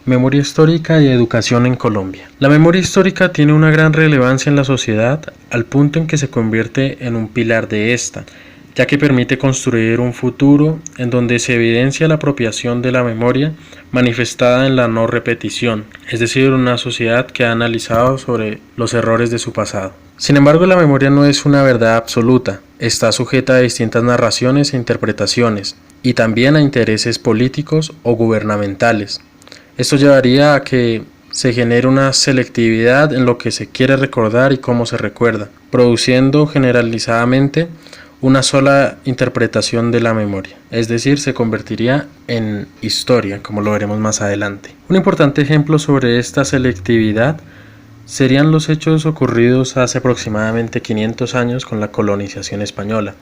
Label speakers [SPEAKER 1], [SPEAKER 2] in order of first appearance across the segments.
[SPEAKER 1] Memoria histórica y educación en Colombia. La memoria histórica tiene una gran relevancia en la sociedad al punto en que se convierte en un pilar de esta, ya que permite construir un futuro en donde se evidencia la apropiación de la memoria manifestada en la no repetición, es decir, una sociedad que ha analizado sobre los errores de su pasado. Sin embargo, la memoria no es una verdad absoluta, está sujeta a distintas narraciones e interpretaciones, y también a intereses políticos o gubernamentales. Esto llevaría a que se genere una selectividad en lo que se quiere recordar y cómo se recuerda, produciendo generalizadamente una sola interpretación de la memoria, es decir, se convertiría en historia, como lo veremos más adelante. Un importante ejemplo sobre esta selectividad serían los hechos ocurridos hace aproximadamente 500 años con la colonización española.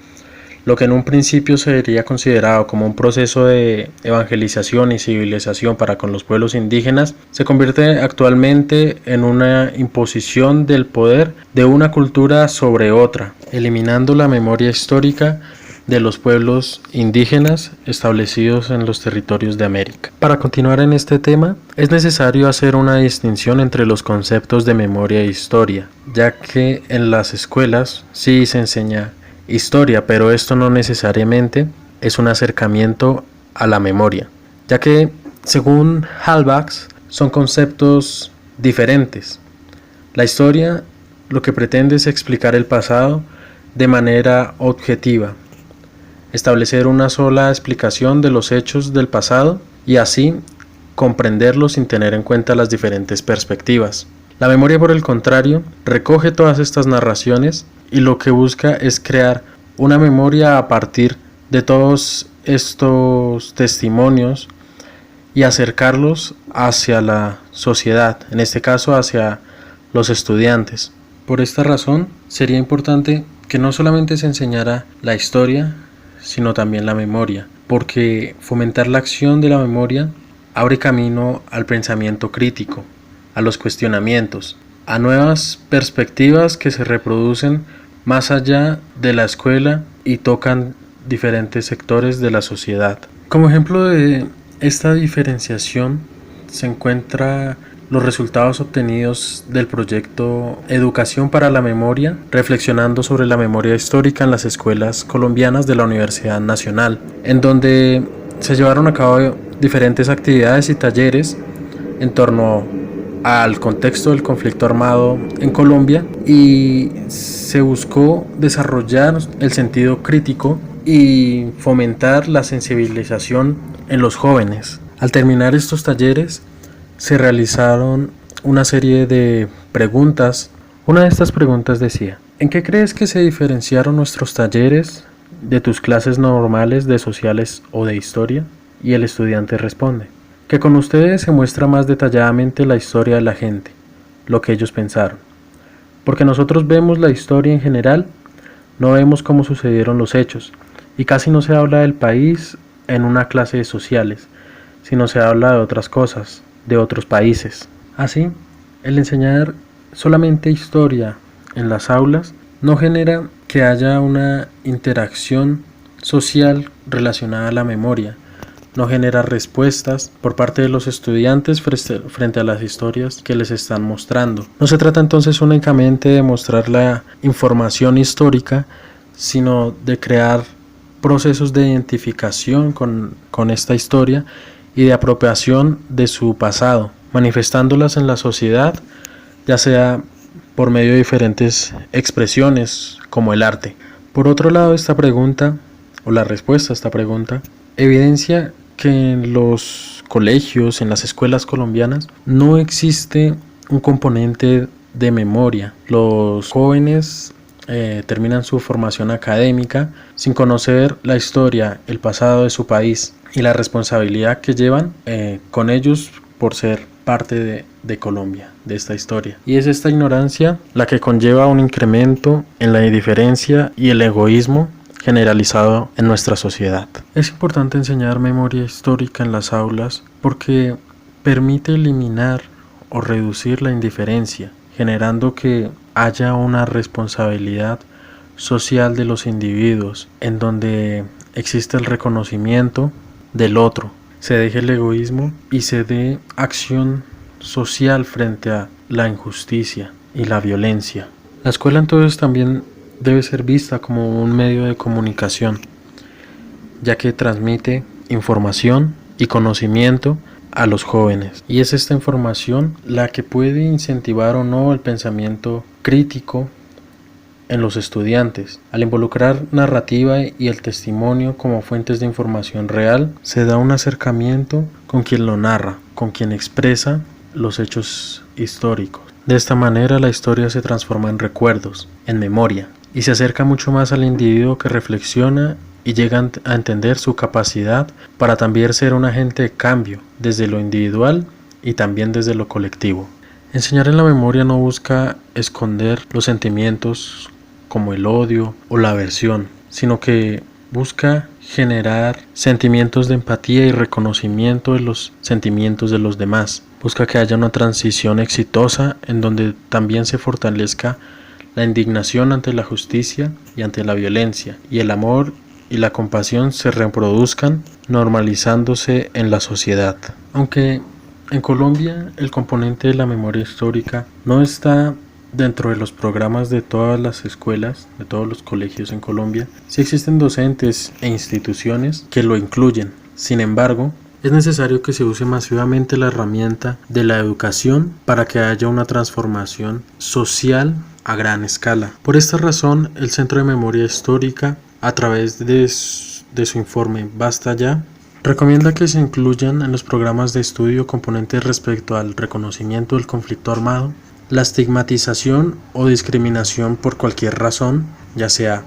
[SPEAKER 1] Lo que en un principio sería considerado como un proceso de evangelización y civilización para con los pueblos indígenas, se convierte actualmente en una imposición del poder de una cultura sobre otra, eliminando la memoria histórica de los pueblos indígenas establecidos en los territorios de América. Para continuar en este tema, es necesario hacer una distinción entre los conceptos de memoria e historia, ya que en las escuelas sí se enseña historia, pero esto no necesariamente es un acercamiento a la memoria, ya que según Halbach son conceptos diferentes. La historia lo que pretende es explicar el pasado de manera objetiva, establecer una sola explicación de los hechos del pasado y así comprenderlos sin tener en cuenta las diferentes perspectivas. La memoria, por el contrario, recoge todas estas narraciones y lo que busca es crear una memoria a partir de todos estos testimonios y acercarlos hacia la sociedad, en este caso hacia los estudiantes. Por esta razón, sería importante que no solamente se enseñara la historia, sino también la memoria, porque fomentar la acción de la memoria abre camino al pensamiento crítico, a los cuestionamientos, a nuevas perspectivas que se reproducen más allá de la escuela y tocan diferentes sectores de la sociedad. Como ejemplo de esta diferenciación se encuentra los resultados obtenidos del proyecto Educación para la Memoria, reflexionando sobre la memoria histórica en las escuelas colombianas de la Universidad Nacional, en donde se llevaron a cabo diferentes actividades y talleres en torno al contexto del conflicto armado en Colombia y se buscó desarrollar el sentido crítico y fomentar la sensibilización en los jóvenes. Al terminar estos talleres se realizaron una serie de preguntas. Una de estas preguntas decía: ¿en qué crees que se diferenciaron nuestros talleres de tus clases normales de sociales o de historia? Y el estudiante responde: que con ustedes se muestra más detalladamente la historia de la gente, lo que ellos pensaron. Porque nosotros vemos la historia en general, no vemos cómo sucedieron los hechos, y casi no se habla del país en una clase de sociales, sino se habla de otras cosas, de otros países. Así, el enseñar solamente historia en las aulas no genera que haya una interacción social relacionada a la memoria, no genera respuestas por parte de los estudiantes frente a las historias que les están mostrando. No se trata entonces únicamente de mostrar la información histórica, sino de crear procesos de identificación con esta historia y de apropiación de su pasado, manifestándolas en la sociedad, ya sea por medio de diferentes expresiones como el arte. Por otro lado, esta pregunta, o la respuesta a esta pregunta, evidencia que en los colegios, en las escuelas colombianas, no existe un componente de memoria. Los jóvenes terminan su formación académica sin conocer la historia, el pasado de su país y la responsabilidad que llevan con ellos por ser parte de Colombia, de esta historia. Y es esta ignorancia la que conlleva un incremento en la indiferencia y el egoísmo generalizado en nuestra sociedad. Es importante enseñar memoria histórica en las aulas porque permite eliminar o reducir la indiferencia, generando que haya una responsabilidad social de los individuos, en donde existe el reconocimiento del otro, se deje el egoísmo y se dé acción social frente a la injusticia y la violencia. La escuela entonces también debe ser vista como un medio de comunicación, ya que transmite información y conocimiento a los jóvenes, y es esta información la que puede incentivar o no el pensamiento crítico en los estudiantes. Al involucrar narrativa y el testimonio como fuentes de información real, se da un acercamiento con quien lo narra, con quien expresa los hechos históricos. De esta manera la historia se transforma en recuerdos, en memoria, y se acerca mucho más al individuo que reflexiona y llega a entender su capacidad para también ser un agente de cambio desde lo individual y también desde lo colectivo. Enseñar en la memoria no busca esconder los sentimientos como el odio o la aversión, sino que busca generar sentimientos de empatía y reconocimiento de los sentimientos de los demás. Busca que haya una transición exitosa en donde también se fortalezca la indignación ante la justicia y ante la violencia, y el amor y la compasión se reproduzcan, normalizándose en la sociedad. Aunque en Colombia el componente de la memoria histórica no está dentro de los programas de todas las escuelas, de todos los colegios en Colombia, sí existen docentes e instituciones que lo incluyen. Sin embargo, es necesario que se use masivamente la herramienta de la educación para que haya una transformación social a gran escala. Por esta razón, el Centro de Memoria Histórica, a través de su informe Basta Ya, recomienda que se incluyan en los programas de estudio componentes respecto al reconocimiento del conflicto armado, la estigmatización o discriminación por cualquier razón, ya sea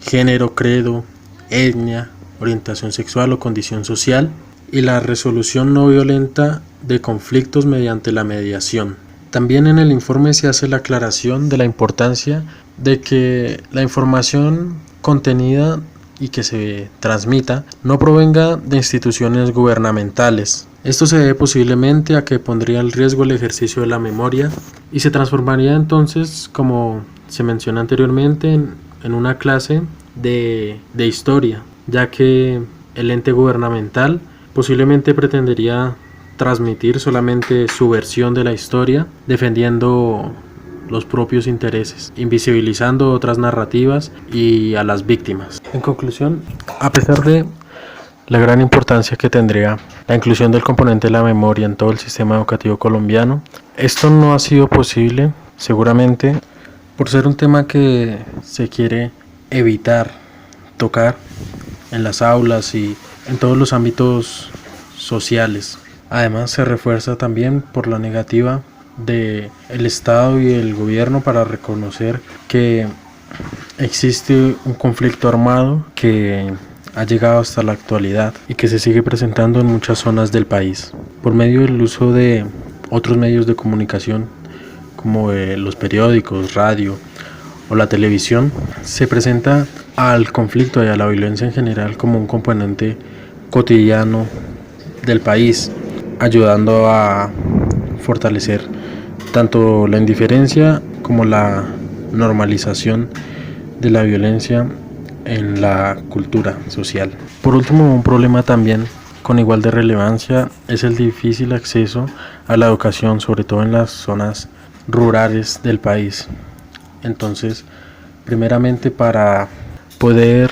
[SPEAKER 1] género, credo, etnia, orientación sexual o condición social, y la resolución no violenta de conflictos mediante la mediación. También en el informe se hace la aclaración de la importancia de que la información contenida y que se transmita no provenga de instituciones gubernamentales. Esto se debe posiblemente a que pondría en riesgo el ejercicio de la memoria y se transformaría entonces, como se menciona anteriormente, en una clase de historia, ya que el ente gubernamental posiblemente pretendería transmitir solamente su versión de la historia, defendiendo los propios intereses, invisibilizando otras narrativas y a las víctimas. En conclusión, a pesar de la gran importancia que tendría la inclusión del componente de la memoria en todo el sistema educativo colombiano, esto no ha sido posible, seguramente, por ser un tema que se quiere evitar tocar en las aulas y en todos los ámbitos sociales. Además, se refuerza también por la negativa del Estado y el gobierno para reconocer que existe un conflicto armado que ha llegado hasta la actualidad y que se sigue presentando en muchas zonas del país. Por medio del uso de otros medios de comunicación como los periódicos, radio o la televisión, se presenta al conflicto y a la violencia en general como un componente cotidiano del país, ayudando a fortalecer tanto la indiferencia como la normalización de la violencia en la cultura social. Por último, un problema también con igual de relevancia es el difícil acceso a la educación, sobre todo en las zonas rurales del país. Entonces, primeramente, para poder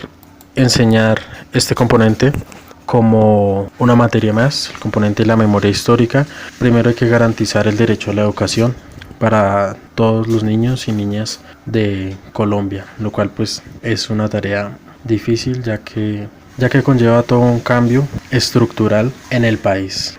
[SPEAKER 1] enseñar este componente como una materia más, el componente de la memoria histórica, primero hay que garantizar el derecho a la educación para todos los niños y niñas de Colombia, lo cual pues es una tarea difícil ya que conlleva todo un cambio estructural en el país.